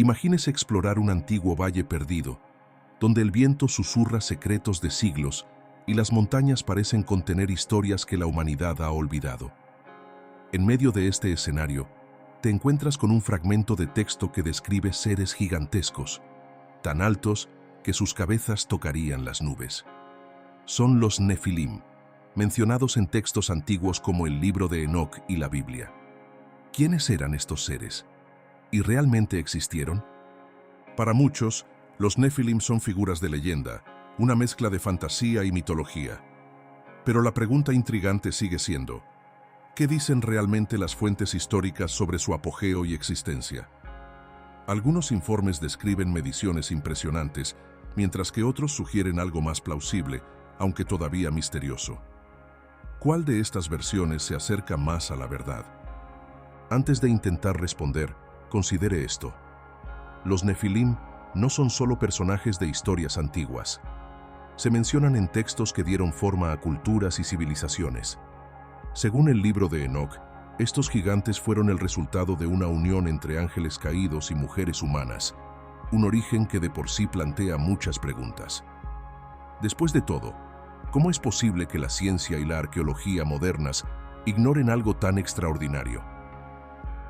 Imagínese explorar un antiguo valle perdido, donde el viento susurra secretos de siglos y las montañas parecen contener historias que la humanidad ha olvidado. En medio de este escenario, te encuentras con un fragmento de texto que describe seres gigantescos, tan altos que sus cabezas tocarían las nubes. Son los Nefilim, mencionados en textos antiguos como el libro de Enoc y la Biblia. ¿Quiénes eran estos seres? ¿Y realmente existieron? Para muchos, los Nefilim son figuras de leyenda, una mezcla de fantasía y mitología. Pero la pregunta intrigante sigue siendo, ¿qué dicen realmente las fuentes históricas sobre su apogeo y existencia? Algunos informes describen mediciones impresionantes, mientras que otros sugieren algo más plausible, aunque todavía misterioso. ¿Cuál de estas versiones se acerca más a la verdad? Antes de intentar responder, considere esto. Los Nefilim no son solo personajes de historias antiguas. Se mencionan en textos que dieron forma a culturas y civilizaciones. Según el libro de Enoc, estos gigantes fueron el resultado de una unión entre ángeles caídos y mujeres humanas, un origen que de por sí plantea muchas preguntas. Después de todo, ¿cómo es posible que la ciencia y la arqueología modernas ignoren algo tan extraordinario?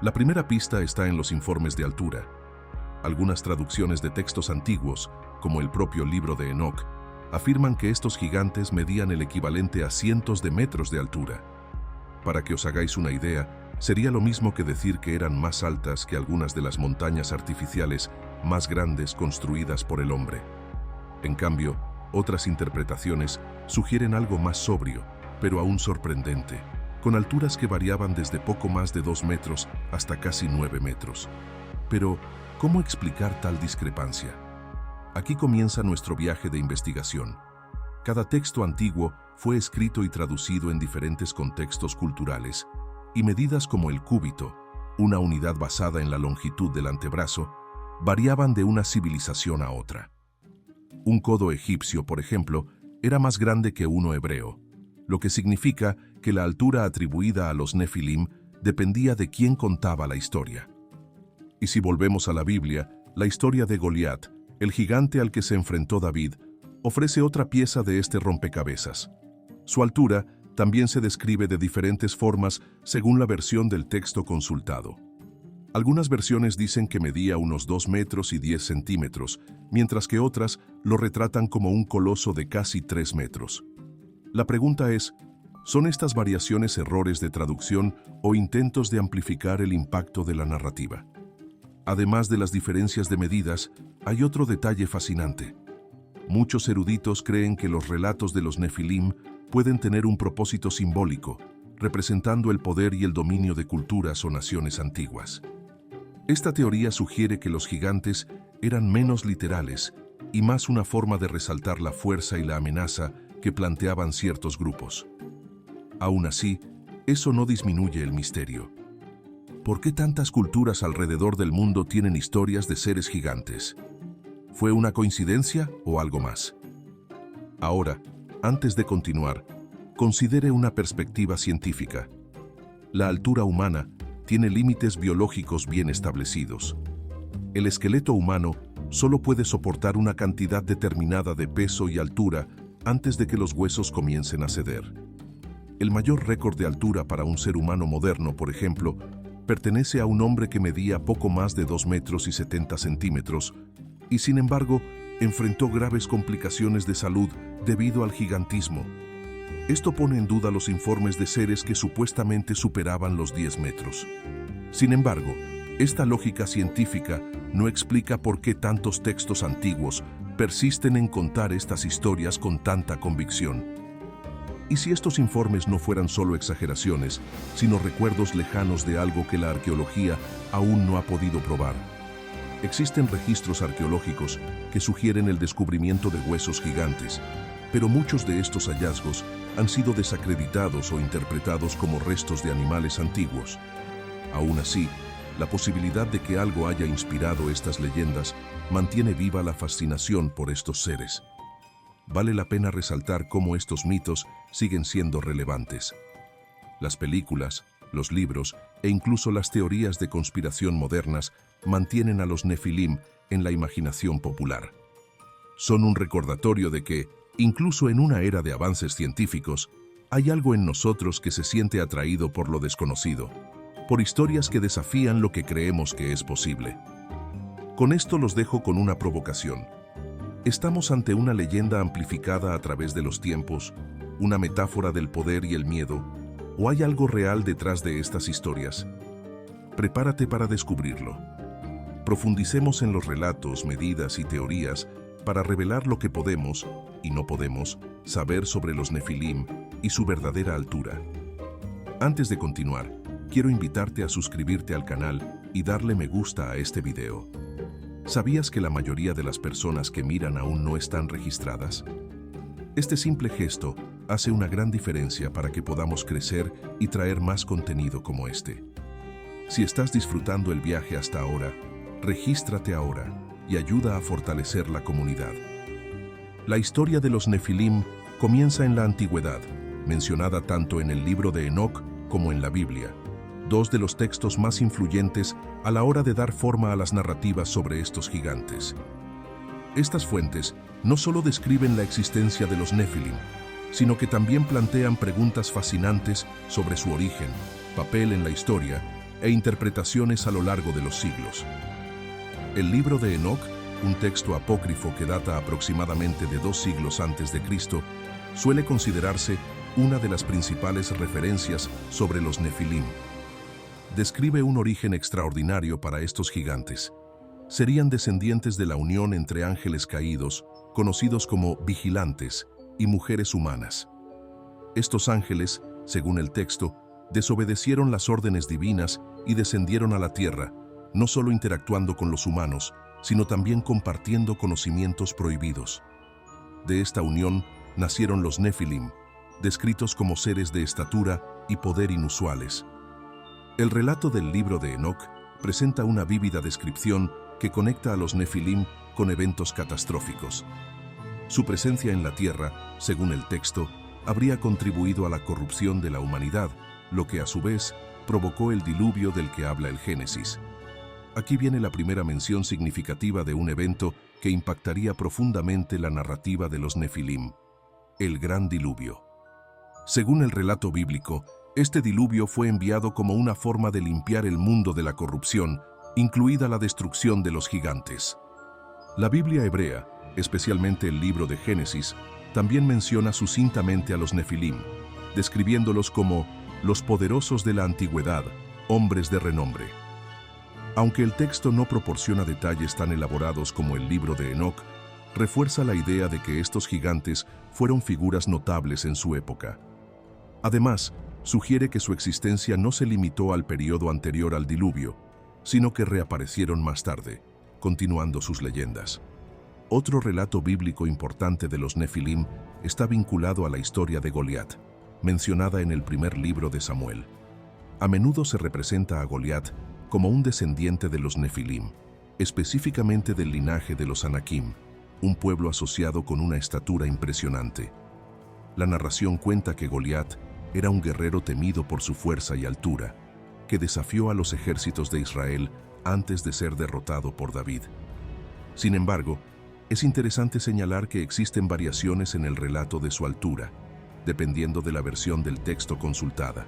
La primera pista está en los informes de altura. Algunas traducciones de textos antiguos, como el propio libro de Enoc, afirman que estos gigantes medían el equivalente a cientos de metros de altura. Para que os hagáis una idea, sería lo mismo que decir que eran más altas que algunas de las montañas artificiales más grandes construidas por el hombre. En cambio, otras interpretaciones sugieren algo más sobrio, pero aún sorprendente, con alturas que variaban desde poco más de 2 metros hasta casi 9 metros. Pero, ¿cómo explicar tal discrepancia? Aquí comienza nuestro viaje de investigación. Cada texto antiguo fue escrito y traducido en diferentes contextos culturales, y medidas como el cúbito, una unidad basada en la longitud del antebrazo, variaban de una civilización a otra. Un codo egipcio, por ejemplo, era más grande que uno hebreo, lo que significa que la altura atribuida a los Nefilim dependía de quién contaba la historia. Y si volvemos a la Biblia, la historia de Goliat, el gigante al que se enfrentó David, ofrece otra pieza de este rompecabezas. Su altura también se describe de diferentes formas según la versión del texto consultado. Algunas versiones dicen que medía unos 2 metros y 10 centímetros, mientras que otras lo retratan como un coloso de casi 3 metros. La pregunta es, ¿son estas variaciones errores de traducción o intentos de amplificar el impacto de la narrativa? Además de las diferencias de medidas, hay otro detalle fascinante. Muchos eruditos creen que los relatos de los Nefilim pueden tener un propósito simbólico, representando el poder y el dominio de culturas o naciones antiguas. Esta teoría sugiere que los gigantes eran menos literales y más una forma de resaltar la fuerza y la amenaza que planteaban ciertos grupos. Aún así, eso no disminuye el misterio. ¿Por qué tantas culturas alrededor del mundo tienen historias de seres gigantes? ¿Fue una coincidencia o algo más? Ahora, antes de continuar, considere una perspectiva científica. La altura humana tiene límites biológicos bien establecidos. El esqueleto humano solo puede soportar una cantidad determinada de peso y altura antes de que los huesos comiencen a ceder. El mayor récord de altura para un ser humano moderno, por ejemplo, pertenece a un hombre que medía poco más de 2 metros y 70 centímetros y, sin embargo, enfrentó graves complicaciones de salud debido al gigantismo. Esto pone en duda los informes de seres que supuestamente superaban los 10 metros. Sin embargo, esta lógica científica no explica por qué tantos textos antiguos persisten en contar estas historias con tanta convicción. ¿Y si estos informes no fueran solo exageraciones, sino recuerdos lejanos de algo que la arqueología aún no ha podido probar? Existen registros arqueológicos que sugieren el descubrimiento de huesos gigantes, pero muchos de estos hallazgos han sido desacreditados o interpretados como restos de animales antiguos. Aún así, la posibilidad de que algo haya inspirado estas leyendas mantiene viva la fascinación por estos seres. Vale la pena resaltar cómo estos mitos siguen siendo relevantes. Las películas, los libros e incluso las teorías de conspiración modernas mantienen a los Nefilim en la imaginación popular. Son un recordatorio de que, incluso en una era de avances científicos, hay algo en nosotros que se siente atraído por lo desconocido, por historias que desafían lo que creemos que es posible. Con esto los dejo con una provocación. ¿Estamos ante una leyenda amplificada a través de los tiempos, una metáfora del poder y el miedo, o hay algo real detrás de estas historias? Prepárate para descubrirlo. Profundicemos en los relatos, medidas y teorías para revelar lo que podemos, y no podemos, saber sobre los Nefilim y su verdadera altura. Antes de continuar, quiero invitarte a suscribirte al canal y darle me gusta a este video. ¿Sabías que la mayoría de las personas que miran aún no están registradas? Este simple gesto hace una gran diferencia para que podamos crecer y traer más contenido como este. Si estás disfrutando el viaje hasta ahora, regístrate ahora y ayuda a fortalecer la comunidad. La historia de los Nefilim comienza en la antigüedad, mencionada tanto en el libro de Enoc como en la Biblia, dos de los textos más influyentes a la hora de dar forma a las narrativas sobre estos gigantes. Estas fuentes no solo describen la existencia de los Nefilim, sino que también plantean preguntas fascinantes sobre su origen, papel en la historia e interpretaciones a lo largo de los siglos. El libro de Enoc, un texto apócrifo que data aproximadamente de 2 siglos antes de Cristo, suele considerarse una de las principales referencias sobre los Nefilim. Describe un origen extraordinario para estos gigantes. Serían descendientes de la unión entre ángeles caídos, conocidos como vigilantes, y mujeres humanas. Estos ángeles, según el texto, desobedecieron las órdenes divinas y descendieron a la tierra, no solo interactuando con los humanos, sino también compartiendo conocimientos prohibidos. De esta unión nacieron los Nefilim, descritos como seres de estatura y poder inusuales. El relato del libro de Enoc presenta una vívida descripción que conecta a los Nefilim con eventos catastróficos. Su presencia en la tierra, según el texto, habría contribuido a la corrupción de la humanidad, lo que a su vez provocó el diluvio del que habla el Génesis. Aquí viene la primera mención significativa de un evento que impactaría profundamente la narrativa de los Nefilim: el Gran Diluvio. Según el relato bíblico, este diluvio fue enviado como una forma de limpiar el mundo de la corrupción, incluida la destrucción de los gigantes. La Biblia hebrea, especialmente el libro de Génesis, también menciona sucintamente a los Nefilim, describiéndolos como los poderosos de la antigüedad, hombres de renombre. Aunque el texto no proporciona detalles tan elaborados como el libro de Enoc, refuerza la idea de que estos gigantes fueron figuras notables en su época. Además, sugiere que su existencia no se limitó al periodo anterior al diluvio, sino que reaparecieron más tarde, continuando sus leyendas. Otro relato bíblico importante de los Nefilim está vinculado a la historia de Goliat, mencionada en el primer libro de Samuel. A menudo se representa a Goliat como un descendiente de los Nefilim, específicamente del linaje de los Anakim, un pueblo asociado con una estatura impresionante. La narración cuenta que Goliat era un guerrero temido por su fuerza y altura, que desafió a los ejércitos de Israel antes de ser derrotado por David. Sin embargo, es interesante señalar que existen variaciones en el relato de su altura, dependiendo de la versión del texto consultada.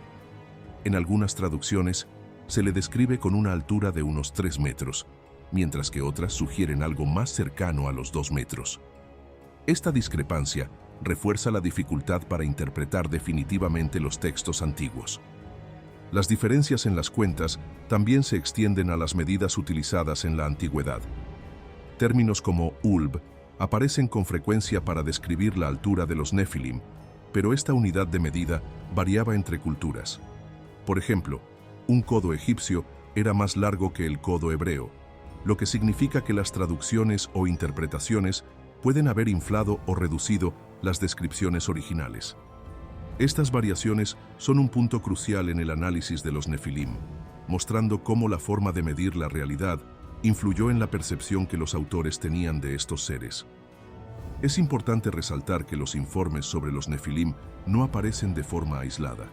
En algunas traducciones, se le describe con una altura de unos 3 metros, mientras que otras sugieren algo más cercano a los 2 metros. Esta discrepancia refuerza la dificultad para interpretar definitivamente los textos antiguos. Las diferencias en las cuentas también se extienden a las medidas utilizadas en la antigüedad. Términos como ulb aparecen con frecuencia para describir la altura de los Nefilim, pero esta unidad de medida variaba entre culturas. Por ejemplo, un codo egipcio era más largo que el codo hebreo, lo que significa que las traducciones o interpretaciones pueden haber inflado o reducido las descripciones originales. Estas variaciones son un punto crucial en el análisis de los Nefilim, mostrando cómo la forma de medir la realidad influyó en la percepción que los autores tenían de estos seres. Es importante resaltar que los informes sobre los Nefilim no aparecen de forma aislada.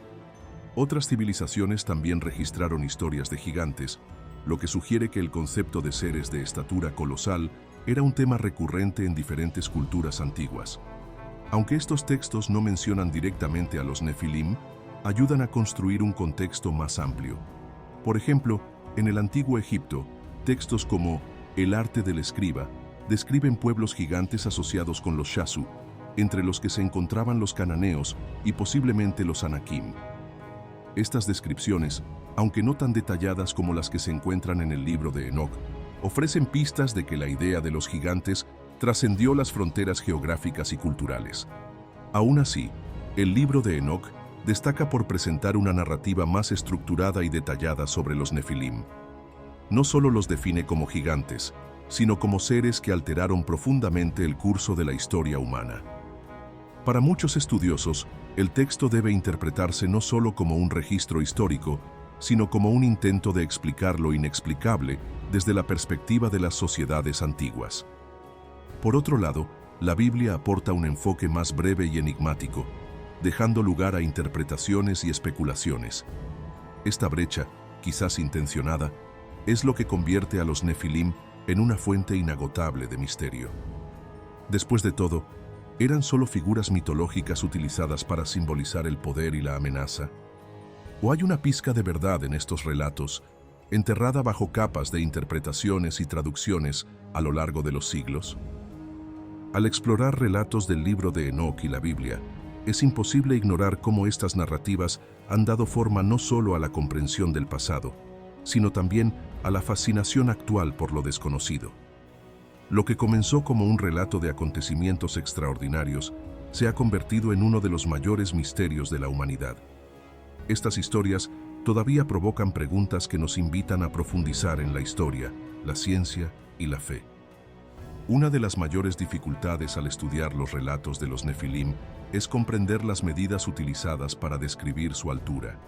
Otras civilizaciones también registraron historias de gigantes, lo que sugiere que el concepto de seres de estatura colosal era un tema recurrente en diferentes culturas antiguas. Aunque estos textos no mencionan directamente a los Nefilim, ayudan a construir un contexto más amplio. Por ejemplo, en el antiguo Egipto, textos como El arte del escriba describen pueblos gigantes asociados con los Shasu, entre los que se encontraban los cananeos y posiblemente los Anakim. Estas descripciones, aunque no tan detalladas como las que se encuentran en el libro de Enoc, ofrecen pistas de que la idea de los gigantes trascendió las fronteras geográficas y culturales. Aún así, el libro de Enoc destaca por presentar una narrativa más estructurada y detallada sobre los Nefilim. No solo los define como gigantes, sino como seres que alteraron profundamente el curso de la historia humana. Para muchos estudiosos, el texto debe interpretarse no solo como un registro histórico, sino como un intento de explicar lo inexplicable desde la perspectiva de las sociedades antiguas. Por otro lado, la Biblia aporta un enfoque más breve y enigmático, dejando lugar a interpretaciones y especulaciones. Esta brecha, quizás intencionada, es lo que convierte a los Nefilim en una fuente inagotable de misterio. Después de todo, ¿eran solo figuras mitológicas utilizadas para simbolizar el poder y la amenaza? ¿O hay una pizca de verdad en estos relatos, enterrada bajo capas de interpretaciones y traducciones a lo largo de los siglos? Al explorar relatos del libro de Enoc y la Biblia, es imposible ignorar cómo estas narrativas han dado forma no solo a la comprensión del pasado, sino también a la fascinación actual por lo desconocido. Lo que comenzó como un relato de acontecimientos extraordinarios se ha convertido en uno de los mayores misterios de la humanidad. Estas historias todavía provocan preguntas que nos invitan a profundizar en la historia, la ciencia y la fe. Una de las mayores dificultades al estudiar los relatos de los Nefilim es comprender las medidas utilizadas para describir su altura.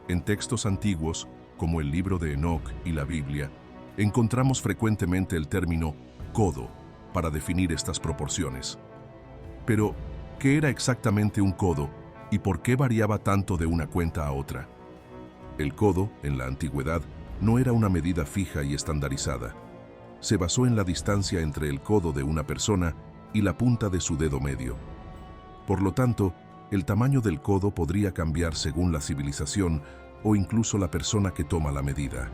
En textos antiguos, como el libro de Enoc y la Biblia, encontramos frecuentemente el término codo para definir estas proporciones. Pero, ¿qué era exactamente un codo y por qué variaba tanto de una cuenta a otra? El codo, en la antigüedad, no era una medida fija y estandarizada. Se basó en la distancia entre el codo de una persona y la punta de su dedo medio. Por lo tanto, el tamaño del codo podría cambiar según la civilización o incluso la persona que toma la medida.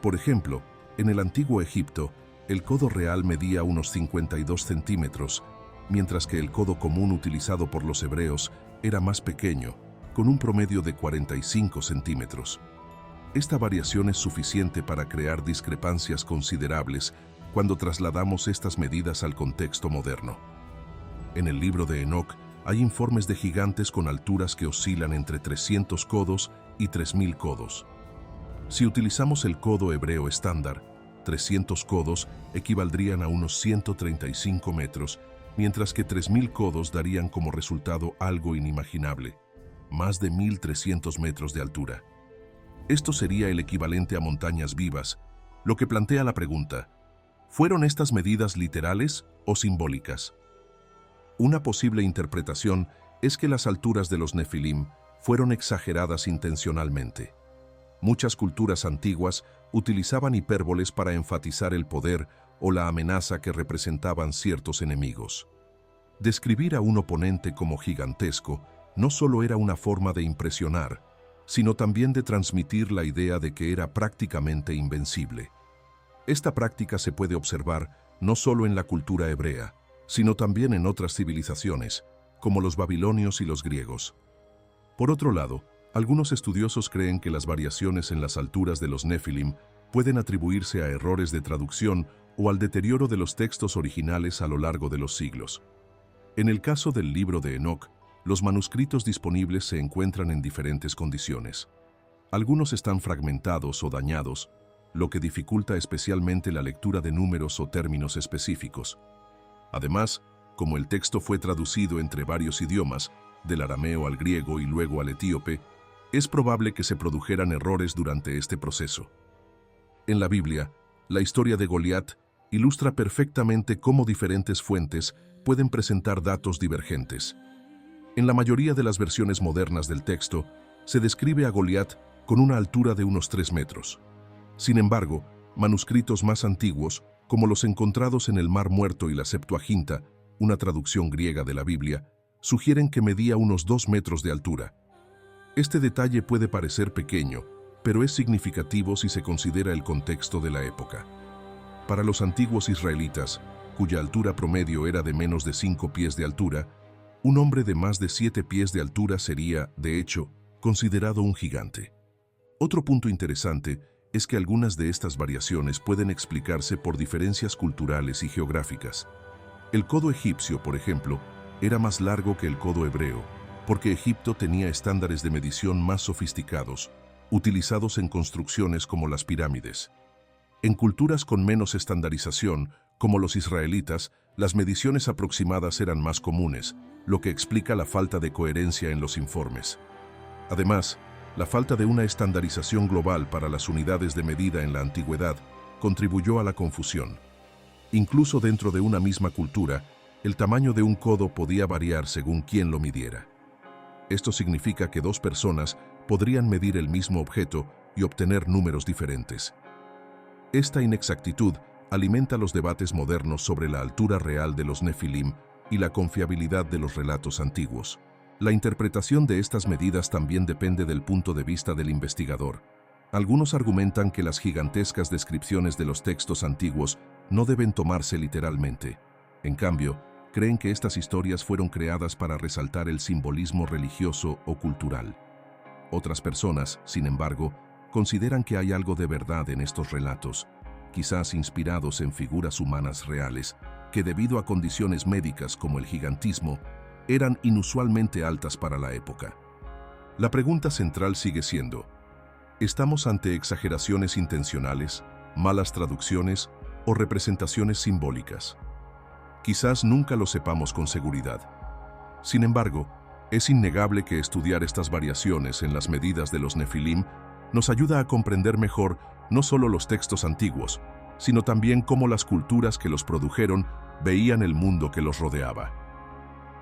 Por ejemplo, en el antiguo Egipto, el codo real medía unos 52 centímetros, mientras que el codo común utilizado por los hebreos era más pequeño, con un promedio de 45 centímetros. Esta variación es suficiente para crear discrepancias considerables cuando trasladamos estas medidas al contexto moderno. En el libro de Enoc hay informes de gigantes con alturas que oscilan entre 300 codos y 3000 codos. Si utilizamos el codo hebreo estándar, 300 codos equivaldrían a unos 135 metros, mientras que 3000 codos darían como resultado algo inimaginable, más de 1300 metros de altura. Esto sería el equivalente a montañas vivas, lo que plantea la pregunta: ¿fueron estas medidas literales o simbólicas? Una posible interpretación es que las alturas de los Nefilim fueron exageradas intencionalmente. Muchas culturas antiguas utilizaban hipérboles para enfatizar el poder o la amenaza que representaban ciertos enemigos. Describir a un oponente como gigantesco no solo era una forma de impresionar, sino también de transmitir la idea de que era prácticamente invencible. Esta práctica se puede observar no solo en la cultura hebrea, sino también en otras civilizaciones, como los babilonios y los griegos. Por otro lado, algunos estudiosos creen que las variaciones en las alturas de los Nefilim pueden atribuirse a errores de traducción o al deterioro de los textos originales a lo largo de los siglos. En el caso del libro de Enoc, los manuscritos disponibles se encuentran en diferentes condiciones. Algunos están fragmentados o dañados, lo que dificulta especialmente la lectura de números o términos específicos. Además, como el texto fue traducido entre varios idiomas, del arameo al griego y luego al etíope, es probable que se produjeran errores durante este proceso. En la Biblia, la historia de Goliat ilustra perfectamente cómo diferentes fuentes pueden presentar datos divergentes. En la mayoría de las versiones modernas del texto, se describe a Goliat con una altura de unos 3 metros. Sin embargo, manuscritos más antiguos, como los encontrados en el Mar Muerto y la Septuaginta, una traducción griega de la Biblia, sugieren que medía unos 2 metros de altura. Este detalle puede parecer pequeño, pero es significativo si se considera el contexto de la época. Para los antiguos israelitas, cuya altura promedio era de menos de 5 pies de altura, un hombre de más de 7 pies de altura sería, de hecho, considerado un gigante. Otro punto interesante es que algunas de estas variaciones pueden explicarse por diferencias culturales y geográficas. El codo egipcio, por ejemplo, era más largo que el codo hebreo, porque Egipto tenía estándares de medición más sofisticados, utilizados en construcciones como las pirámides. En culturas con menos estandarización, como los israelitas, las mediciones aproximadas eran más comunes, lo que explica la falta de coherencia en los informes. Además, la falta de una estandarización global para las unidades de medida en la antigüedad contribuyó a la confusión. Incluso dentro de una misma cultura, el tamaño de un codo podía variar según quién lo midiera. Esto significa que 2 personas podrían medir el mismo objeto y obtener números diferentes. Esta inexactitud alimenta los debates modernos sobre la altura real de los Nefilim y la confiabilidad de los relatos antiguos. La interpretación de estas medidas también depende del punto de vista del investigador. Algunos argumentan que las gigantescas descripciones de los textos antiguos no deben tomarse literalmente. En cambio, creen que estas historias fueron creadas para resaltar el simbolismo religioso o cultural. Otras personas, sin embargo, consideran que hay algo de verdad en estos relatos, quizás inspirados en figuras humanas reales, que debido a condiciones médicas como el gigantismo, eran inusualmente altas para la época. La pregunta central sigue siendo, ¿estamos ante exageraciones intencionales, malas traducciones o representaciones simbólicas? Quizás nunca lo sepamos con seguridad. Sin embargo, es innegable que estudiar estas variaciones en las medidas de los Nefilim nos ayuda a comprender mejor no solo los textos antiguos, sino también cómo las culturas que los produjeron veían el mundo que los rodeaba.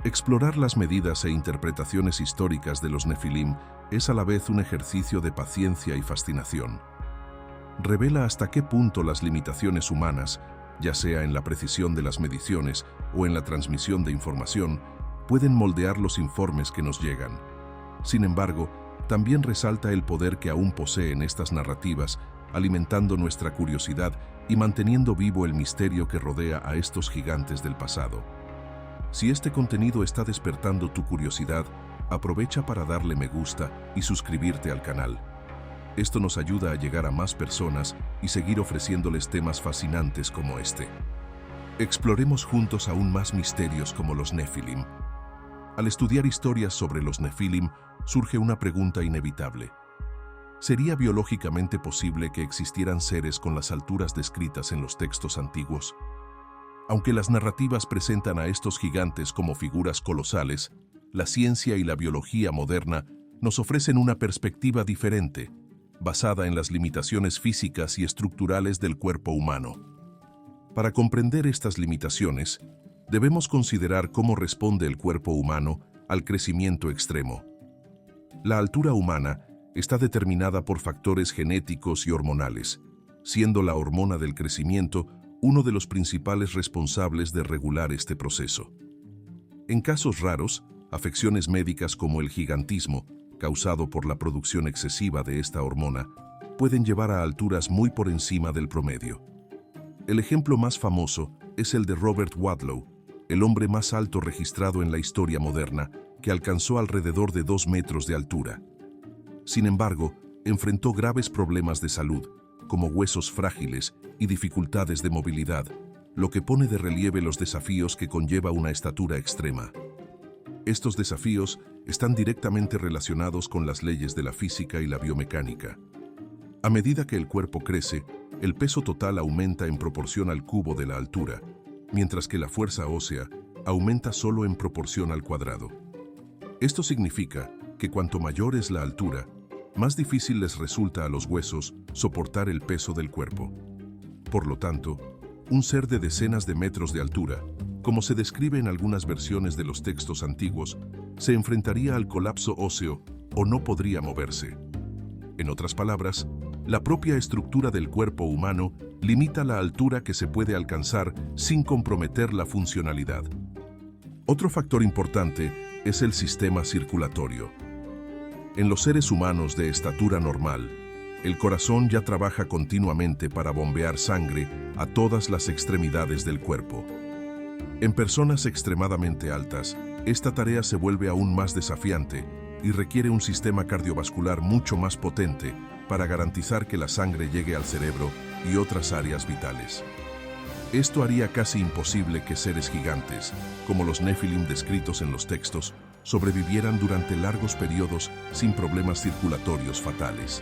Explorar las medidas e interpretaciones históricas de los Nefilim es a la vez un ejercicio de paciencia y fascinación. Revela hasta qué punto las limitaciones humanas, ya sea en la precisión de las mediciones o en la transmisión de información, pueden moldear los informes que nos llegan. Sin embargo, también resalta el poder que aún poseen estas narrativas, alimentando nuestra curiosidad y manteniendo vivo el misterio que rodea a estos gigantes del pasado. Si este contenido está despertando tu curiosidad, aprovecha para darle me gusta y suscribirte al canal. Esto nos ayuda a llegar a más personas y seguir ofreciéndoles temas fascinantes como este. Exploremos juntos aún más misterios como los Nefilim. Al estudiar historias sobre los Nefilim, surge una pregunta inevitable. ¿Sería biológicamente posible que existieran seres con las alturas descritas en los textos antiguos? Aunque las narrativas presentan a estos gigantes como figuras colosales, la ciencia y la biología moderna nos ofrecen una perspectiva diferente, basada en las limitaciones físicas y estructurales del cuerpo humano. Para comprender estas limitaciones, debemos considerar cómo responde el cuerpo humano al crecimiento extremo. La altura humana está determinada por factores genéticos y hormonales, siendo la hormona del crecimiento uno de los principales responsables de regular este proceso. En casos raros, afecciones médicas como el gigantismo, causado por la producción excesiva de esta hormona, pueden llevar a alturas muy por encima del promedio. El ejemplo más famoso es el de Robert Wadlow, el hombre más alto registrado en la historia moderna, que alcanzó alrededor de 2 metros de altura. Sin embargo, enfrentó graves problemas de salud, como huesos frágiles y dificultades de movilidad, lo que pone de relieve los desafíos que conlleva una estatura extrema. Estos desafíos están directamente relacionados con las leyes de la física y la biomecánica. A medida que el cuerpo crece, el peso total aumenta en proporción al cubo de la altura, mientras que la fuerza ósea aumenta solo en proporción al cuadrado. Esto significa que cuanto mayor es la altura, más difícil les resulta a los huesos soportar el peso del cuerpo. Por lo tanto, un ser de decenas de metros de altura, como se describe en algunas versiones de los textos antiguos, se enfrentaría al colapso óseo o no podría moverse. En otras palabras, La propia estructura del cuerpo humano limita la altura que se puede alcanzar sin comprometer la funcionalidad. Otro factor importante es el sistema circulatorio. En los seres humanos de estatura normal, el corazón ya trabaja continuamente para bombear sangre a todas las extremidades del cuerpo. En personas extremadamente altas, esta tarea se vuelve aún más desafiante y requiere un sistema cardiovascular mucho más potente para garantizar que la sangre llegue al cerebro y otras áreas vitales. Esto haría casi imposible que seres gigantes, como los Nefilim descritos en los textos, sobrevivieran durante largos periodos sin problemas circulatorios fatales.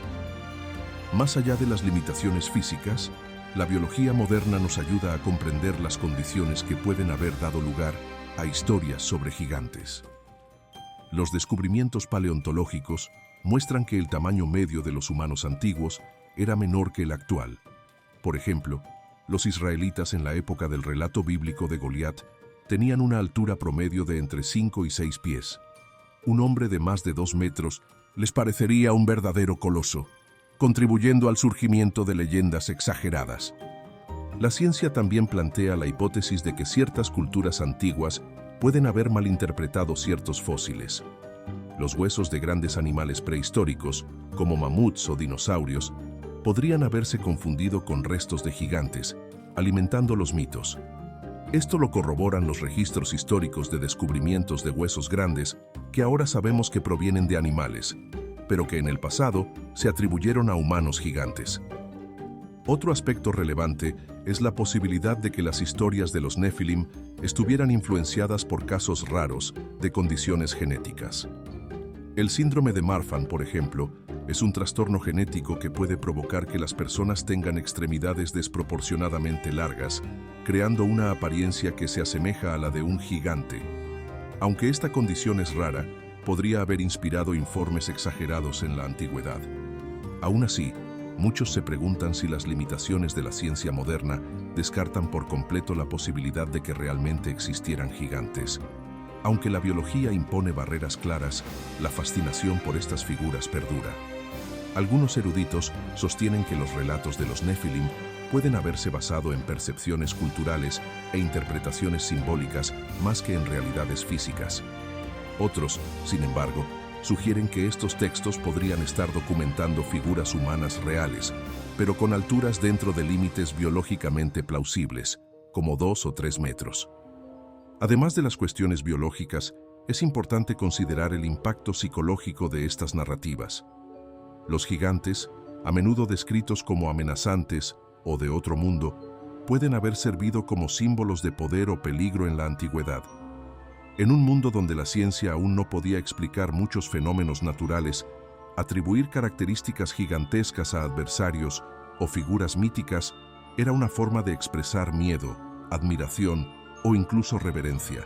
Más allá de las limitaciones físicas, la biología moderna nos ayuda a comprender las condiciones que pueden haber dado lugar a historias sobre gigantes. Los descubrimientos paleontológicos muestran que el tamaño medio de los humanos antiguos era menor que el actual. Por ejemplo, los israelitas en la época del relato bíblico de Goliat tenían una altura promedio de entre 5 y 6 pies. Un hombre de más de 2 metros les parecería un verdadero coloso, contribuyendo al surgimiento de leyendas exageradas. La ciencia también plantea la hipótesis de que ciertas culturas antiguas pueden haber malinterpretado ciertos fósiles. Los huesos de grandes animales prehistóricos, como mamuts o dinosaurios, podrían haberse confundido con restos de gigantes, alimentando los mitos. Esto lo corroboran los registros históricos de descubrimientos de huesos grandes que ahora sabemos que provienen de animales, pero que en el pasado se atribuyeron a humanos gigantes. Otro aspecto relevante es la posibilidad de que las historias de los Nefilim estuvieran influenciadas por casos raros de condiciones genéticas. El síndrome de Marfan, por ejemplo, es un trastorno genético que puede provocar que las personas tengan extremidades desproporcionadamente largas, creando una apariencia que se asemeja a la de un gigante. Aunque esta condición es rara, podría haber inspirado informes exagerados en la antigüedad. Aún así, muchos se preguntan si las limitaciones de la ciencia moderna descartan por completo la posibilidad de que realmente existieran gigantes. Aunque la biología impone barreras claras, la fascinación por estas figuras perdura. Algunos eruditos sostienen que los relatos de los Nefilim pueden haberse basado en percepciones culturales e interpretaciones simbólicas más que en realidades físicas. Otros, sin embargo, sugieren que estos textos podrían estar documentando figuras humanas reales, pero con alturas dentro de límites biológicamente plausibles, como 2 o 3 metros. Además de las cuestiones biológicas, es importante considerar el impacto psicológico de estas narrativas. Los gigantes, a menudo descritos como amenazantes o de otro mundo, pueden haber servido como símbolos de poder o peligro en la antigüedad. En un mundo donde la ciencia aún no podía explicar muchos fenómenos naturales, atribuir características gigantescas a adversarios o figuras míticas era una forma de expresar miedo, admiración o incluso reverencia.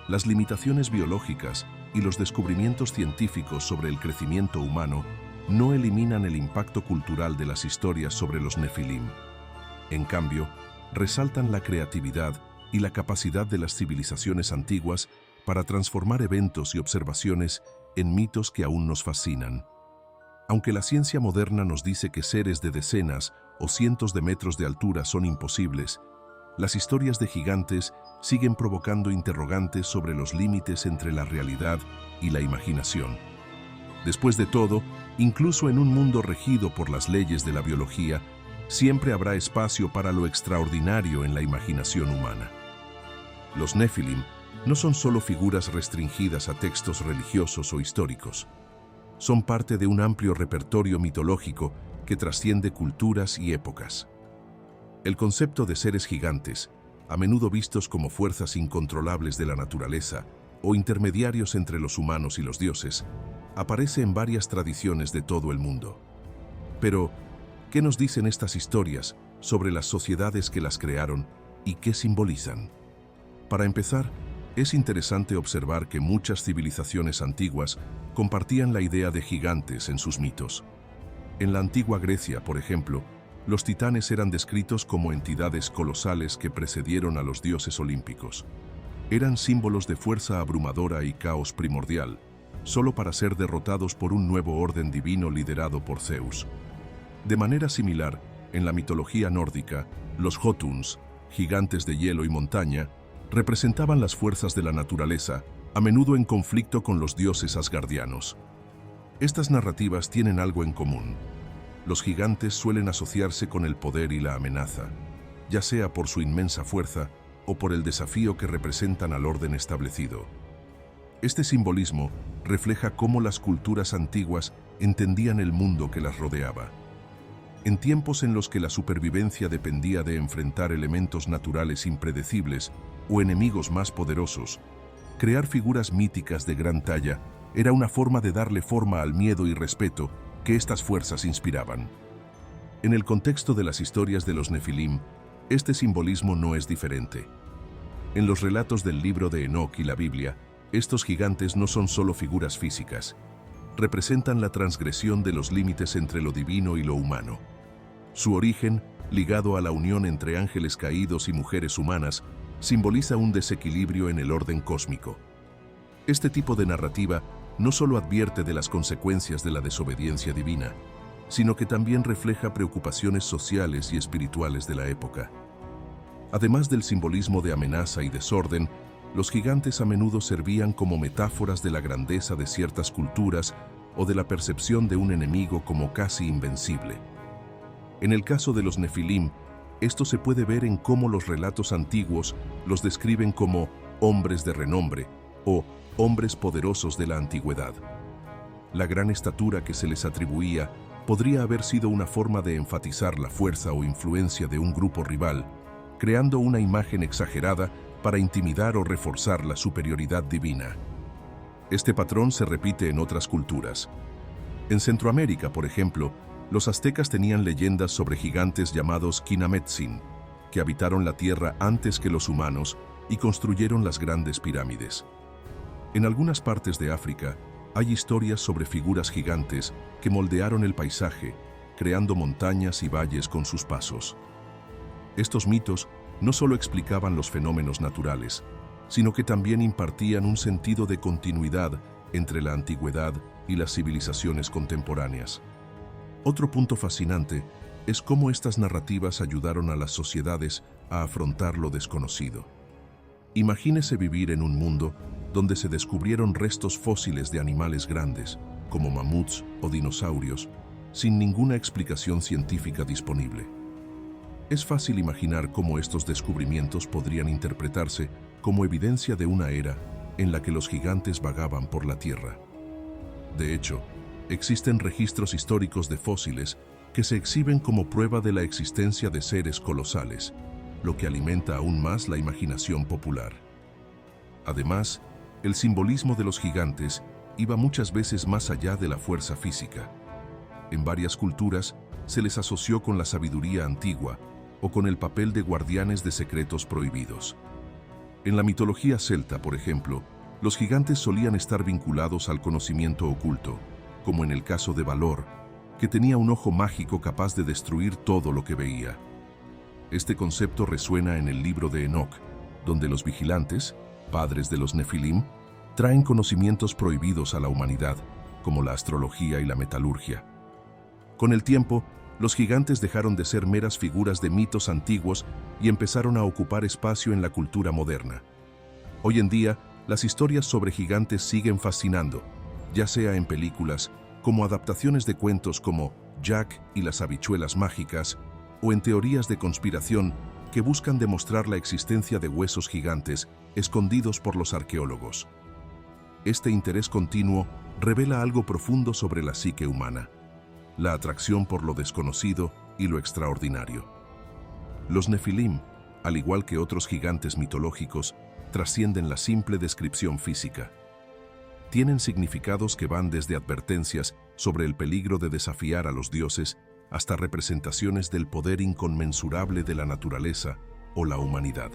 Las limitaciones biológicas y los descubrimientos científicos sobre el crecimiento humano no eliminan el impacto cultural de las historias sobre los Nefilim. En cambio, resaltan la creatividad y la capacidad de las civilizaciones antiguas para transformar eventos y observaciones en mitos que aún nos fascinan. Aunque la ciencia moderna nos dice que seres de decenas o cientos de metros de altura son imposibles, las historias de gigantes siguen provocando interrogantes sobre los límites entre la realidad y la imaginación. Después de todo, incluso en un mundo regido por las leyes de la biología, siempre habrá espacio para lo extraordinario en la imaginación humana. Los Nefilim no son solo figuras restringidas a textos religiosos o históricos. Son parte de un amplio repertorio mitológico que trasciende culturas y épocas. El concepto de seres gigantes, a menudo vistos como fuerzas incontrolables de la naturaleza o intermediarios entre los humanos y los dioses, aparece en varias tradiciones de todo el mundo. Pero, ¿qué nos dicen estas historias sobre las sociedades que las crearon y qué simbolizan? Para empezar, es interesante observar que muchas civilizaciones antiguas compartían la idea de gigantes en sus mitos. En la antigua Grecia, por ejemplo, los titanes eran descritos como entidades colosales que precedieron a los dioses olímpicos. Eran símbolos de fuerza abrumadora y caos primordial, solo para ser derrotados por un nuevo orden divino liderado por Zeus. De manera similar, en la mitología nórdica, los Jotuns, gigantes de hielo y montaña, representaban las fuerzas de la naturaleza, a menudo en conflicto con los dioses asgardianos. Estas narrativas tienen algo en común. Los gigantes suelen asociarse con el poder y la amenaza, ya sea por su inmensa fuerza o por el desafío que representan al orden establecido. Este simbolismo refleja cómo las culturas antiguas entendían el mundo que las rodeaba. En tiempos en los que la supervivencia dependía de enfrentar elementos naturales impredecibles o enemigos más poderosos, crear figuras míticas de gran talla era una forma de darle forma al miedo y respeto que estas fuerzas inspiraban. En el contexto de las historias de los Nefilim, este simbolismo no es diferente. En los relatos del libro de Enoc y la Biblia, estos gigantes no son solo figuras físicas, representan la transgresión de los límites entre lo divino y lo humano. Su origen, ligado a la unión entre ángeles caídos y mujeres humanas, simboliza un desequilibrio en el orden cósmico. Este tipo de narrativa no solo advierte de las consecuencias de la desobediencia divina, sino que también refleja preocupaciones sociales y espirituales de la época. Además del simbolismo de amenaza y desorden, los gigantes a menudo servían como metáforas de la grandeza de ciertas culturas o de la percepción de un enemigo como casi invencible. En el caso de los Nefilim, esto se puede ver en cómo los relatos antiguos los describen como hombres de renombre o hombres poderosos de la antigüedad. La gran estatura que se les atribuía podría haber sido una forma de enfatizar la fuerza o influencia de un grupo rival, creando una imagen exagerada para intimidar o reforzar la superioridad divina. Este patrón se repite en otras culturas. En Centroamérica, por ejemplo, los aztecas tenían leyendas sobre gigantes llamados Quinametzin, que habitaron la tierra antes que los humanos y construyeron las grandes pirámides. En algunas partes de África, hay historias sobre figuras gigantes que moldearon el paisaje, creando montañas y valles con sus pasos. Estos mitos no solo explicaban los fenómenos naturales, sino que también impartían un sentido de continuidad entre la antigüedad y las civilizaciones contemporáneas. Otro punto fascinante es cómo estas narrativas ayudaron a las sociedades a afrontar lo desconocido. Imagínese vivir en un mundo donde se descubrieron restos fósiles de animales grandes, como mamuts o dinosaurios, sin ninguna explicación científica disponible. Es fácil imaginar cómo estos descubrimientos podrían interpretarse como evidencia de una era en la que los gigantes vagaban por la Tierra. De hecho, existen registros históricos de fósiles que se exhiben como prueba de la existencia de seres colosales, lo que alimenta aún más la imaginación popular. Además, el simbolismo de los gigantes iba muchas veces más allá de la fuerza física. En varias culturas se les asoció con la sabiduría antigua o con el papel de guardianes de secretos prohibidos. En la mitología celta, por ejemplo, los gigantes solían estar vinculados al conocimiento oculto, como en el caso de Valor, que tenía un ojo mágico capaz de destruir todo lo que veía. Este concepto resuena en el libro de Enoc, donde los vigilantes, padres de los Nefilim, traen conocimientos prohibidos a la humanidad, como la astrología y la metalurgia. Con el tiempo, los gigantes dejaron de ser meras figuras de mitos antiguos y empezaron a ocupar espacio en la cultura moderna. Hoy en día, las historias sobre gigantes siguen fascinando, ya sea en películas, como adaptaciones de cuentos como Jack y las habichuelas mágicas, o en teorías de conspiración que buscan demostrar la existencia de huesos gigantes escondidos por los arqueólogos. Este interés continuo revela algo profundo sobre la psique humana, la atracción por lo desconocido y lo extraordinario. Los Nefilim, al igual que otros gigantes mitológicos, trascienden la simple descripción física. Tienen significados que van desde advertencias sobre el peligro de desafiar a los dioses hasta representaciones del poder inconmensurable de la naturaleza o la humanidad.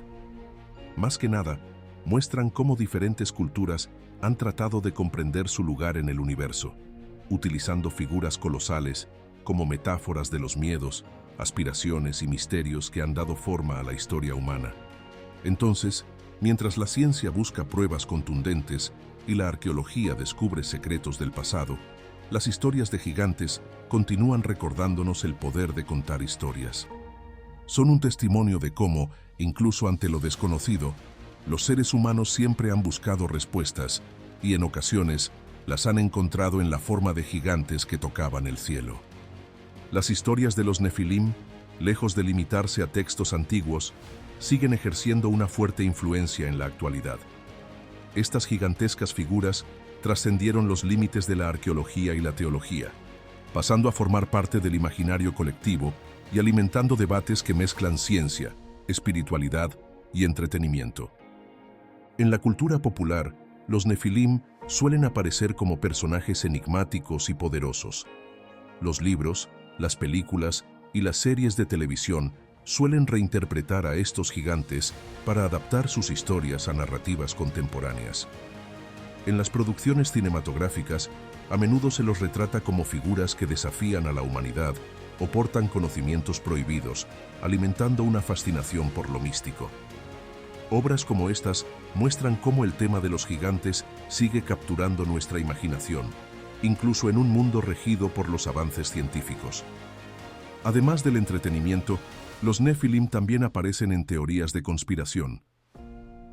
Más que nada, muestran cómo diferentes culturas han tratado de comprender su lugar en el universo, utilizando figuras colosales como metáforas de los miedos, aspiraciones y misterios que han dado forma a la historia humana. Entonces, mientras la ciencia busca pruebas contundentes y la arqueología descubre secretos del pasado, las historias de gigantes continúan recordándonos el poder de contar historias. Son un testimonio de cómo, incluso ante lo desconocido, los seres humanos siempre han buscado respuestas y en ocasiones las han encontrado en la forma de gigantes que tocaban el cielo. Las historias de los Nefilim, lejos de limitarse a textos antiguos, siguen ejerciendo una fuerte influencia en la actualidad. Estas gigantescas figuras trascendieron los límites de la arqueología y la teología, pasando a formar parte del imaginario colectivo y alimentando debates que mezclan ciencia, espiritualidad y entretenimiento. En la cultura popular, los Nefilim suelen aparecer como personajes enigmáticos y poderosos. Los libros, las películas y las series de televisión suelen reinterpretar a estos gigantes para adaptar sus historias a narrativas contemporáneas. En las producciones cinematográficas, a menudo se los retrata como figuras que desafían a la humanidad o portan conocimientos prohibidos, alimentando una fascinación por lo místico. Obras como estas muestran cómo el tema de los gigantes sigue capturando nuestra imaginación, incluso en un mundo regido por los avances científicos. Además del entretenimiento, los Nefilim también aparecen en teorías de conspiración.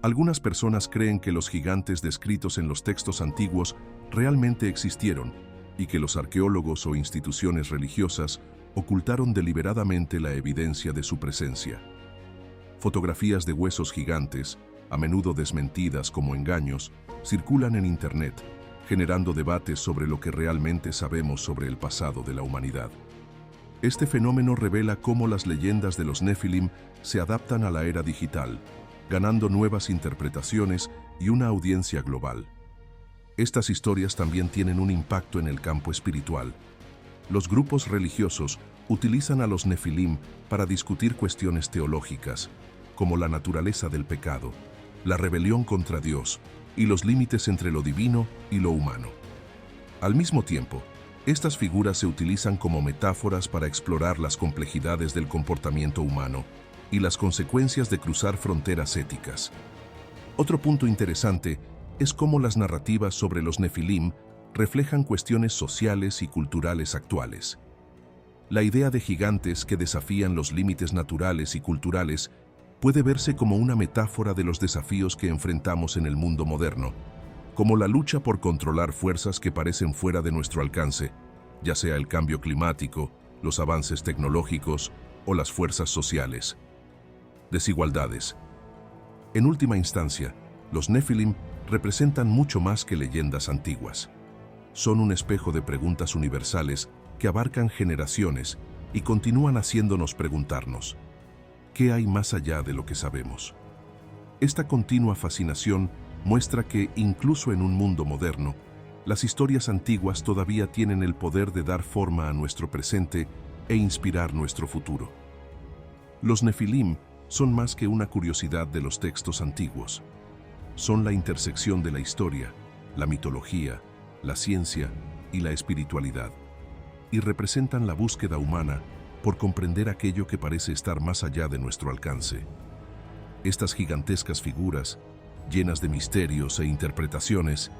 Algunas personas creen que los gigantes descritos en los textos antiguos realmente existieron y que los arqueólogos o instituciones religiosas ocultaron deliberadamente la evidencia de su presencia. Fotografías de huesos gigantes, a menudo desmentidas como engaños, circulan en Internet, generando debates sobre lo que realmente sabemos sobre el pasado de la humanidad. Este fenómeno revela cómo las leyendas de los Nefilim se adaptan a la era digital, ganando nuevas interpretaciones y una audiencia global. Estas historias también tienen un impacto en el campo espiritual. Los grupos religiosos utilizan a los Nefilim para discutir cuestiones teológicas, como la naturaleza del pecado, la rebelión contra Dios y los límites entre lo divino y lo humano. Al mismo tiempo, estas figuras se utilizan como metáforas para explorar las complejidades del comportamiento humano y las consecuencias de cruzar fronteras éticas. Otro punto interesante es cómo las narrativas sobre los Nefilim reflejan cuestiones sociales y culturales actuales. La idea de gigantes que desafían los límites naturales y culturales puede verse como una metáfora de los desafíos que enfrentamos en el mundo moderno, como la lucha por controlar fuerzas que parecen fuera de nuestro alcance, ya sea el cambio climático, los avances tecnológicos o las fuerzas sociales. Desigualdades. En última instancia, los Nefilim representan mucho más que leyendas antiguas. Son un espejo de preguntas universales que abarcan generaciones y continúan haciéndonos preguntarnos, ¿qué hay más allá de lo que sabemos? Esta continua fascinación muestra que, incluso en un mundo moderno, las historias antiguas todavía tienen el poder de dar forma a nuestro presente e inspirar nuestro futuro. Los Nefilim son más que una curiosidad de los textos antiguos. Son la intersección de la historia, la mitología, la ciencia y la espiritualidad, y representan la búsqueda humana por comprender aquello que parece estar más allá de nuestro alcance. Estas gigantescas figuras, llenas de misterios e interpretaciones,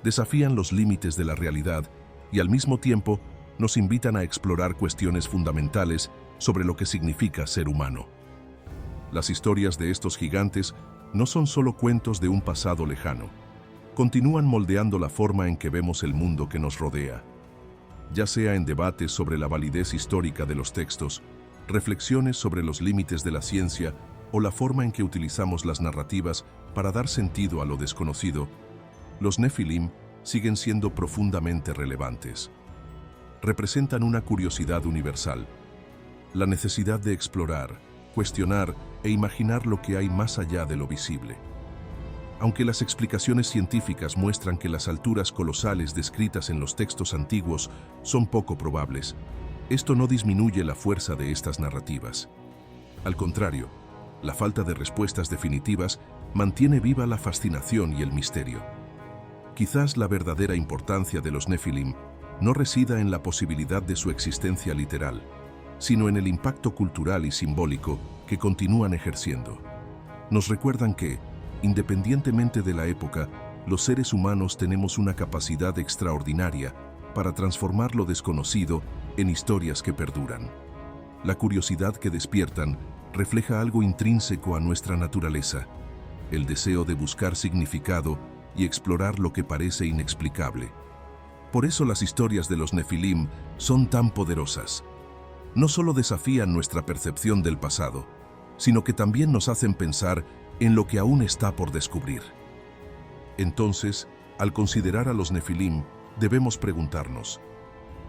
desafían los límites de la realidad y al mismo tiempo nos invitan a explorar cuestiones fundamentales sobre lo que significa ser humano. Las historias de estos gigantes no son solo cuentos de un pasado lejano, continúan moldeando la forma en que vemos el mundo que nos rodea. Ya sea en debates sobre la validez histórica de los textos, reflexiones sobre los límites de la ciencia o la forma en que utilizamos las narrativas para dar sentido a lo desconocido, los Nefilim siguen siendo profundamente relevantes. Representan una curiosidad universal, la necesidad de explorar, cuestionar e imaginar lo que hay más allá de lo visible. Aunque las explicaciones científicas muestran que las alturas colosales descritas en los textos antiguos son poco probables, esto no disminuye la fuerza de estas narrativas. Al contrario, la falta de respuestas definitivas mantiene viva la fascinación y el misterio. Quizás la verdadera importancia de los Nefilim no resida en la posibilidad de su existencia literal, sino en el impacto cultural y simbólico que continúan ejerciendo. Nos recuerdan que, independientemente de la época, los seres humanos tenemos una capacidad extraordinaria para transformar lo desconocido en historias que perduran. La curiosidad que despiertan refleja algo intrínseco a nuestra naturaleza, el deseo de buscar significado y explorar lo que parece inexplicable. Por eso las historias de los Nefilim son tan poderosas. No solo desafían nuestra percepción del pasado, sino que también nos hacen pensar en lo que aún está por descubrir. Entonces, al considerar a los Nefilim, debemos preguntarnos,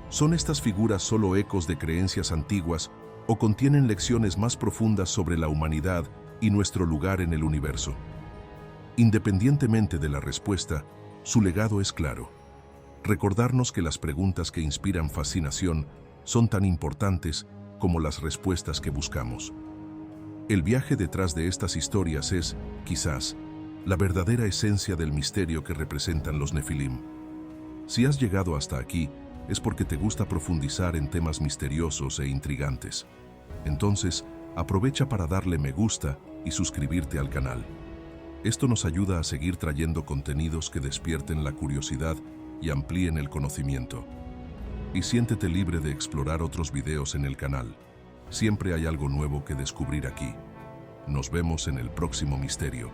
¿son estas figuras solo ecos de creencias antiguas o contienen lecciones más profundas sobre la humanidad y nuestro lugar en el universo? Independientemente de la respuesta, su legado es claro. Recordarnos que las preguntas que inspiran fascinación son tan importantes como las respuestas que buscamos. El viaje detrás de estas historias es, quizás, la verdadera esencia del misterio que representan los Nefilim. Si has llegado hasta aquí, es porque te gusta profundizar en temas misteriosos e intrigantes. Entonces, aprovecha para darle me gusta y suscribirte al canal. Esto nos ayuda a seguir trayendo contenidos que despierten la curiosidad y amplíen el conocimiento. Y siéntete libre de explorar otros videos en el canal. Siempre hay algo nuevo que descubrir aquí. Nos vemos en el próximo misterio.